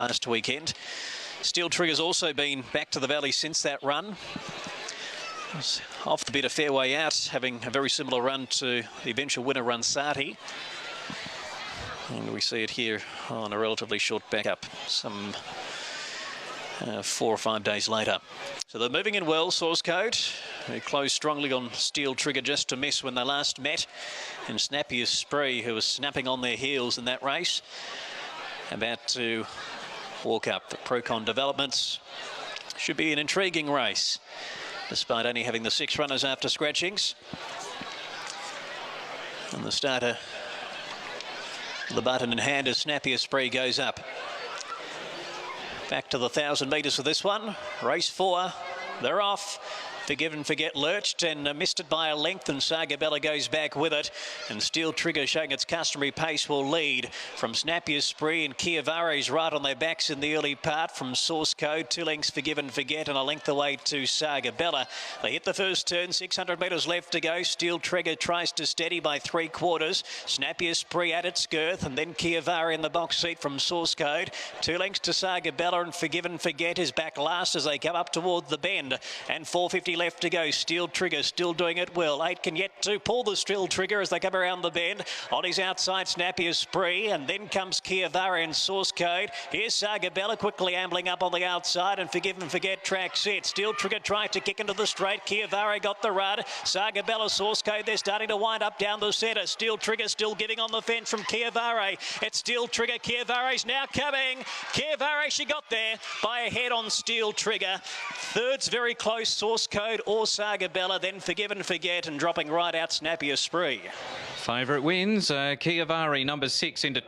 last weekend. Steel Trigger's also been back to the valley since that run. Was off the bit a fair way out, having a very similar run to the eventual winner Runsati. And we see it here on a relatively short backup, some 4 or 5 days later. So they're moving in well, Source Code. They closed strongly on Steel Trigger just to miss when they last met. And Snappy Spree, who was snapping on their heels in that race, about to walk up. The Procon Developments should be an intriguing race, despite only having the 6 runners after scratchings. And the starter, the button in hand as Snappy Spree goes up. Back to the 1,000 metres for this one. Race 4, they're off. Forgive and Forget lurched and missed it by a length, and Saga Bella goes back with it. And Steel Trigger, showing its customary pace, will lead from Snappy Spree, and Kiavare's right on their backs in the early part from Source Code. 2 lengths Forgive and Forget and a length away to Saga Bella. They hit the first turn, 600 metres left to go. Steel Trigger tries to steady by 3/4. Snappy Spree at its girth, and then Kiavare in the box seat from Source Code. 2 lengths to Saga Bella, and Forgive and Forget is back last as they come up toward the bend. And 450 left to go. Steel Trigger still doing it well. 8 can yet to pull the Steel Trigger as they come around the bend. On his outside, Snappy Spree, and then comes Kiavare and Source Code. Here's Saga Bella quickly ambling up on the outside, and Forgive and Forget track set. Steel Trigger tried to kick into the straight. Kiavare got the run. Saga Bella, Source Code, they're starting to wind up down the centre. Steel Trigger still giving on the fence from Kiavare. It's Steel Trigger. Kiavare's now coming. Kiavare, she got there by a head on Steel Trigger. Third's very close, Source Code or Saga Bella, then Forgive and Forget, and dropping right out Snappy Spree. Favourite wins, Kiavari, number 6 into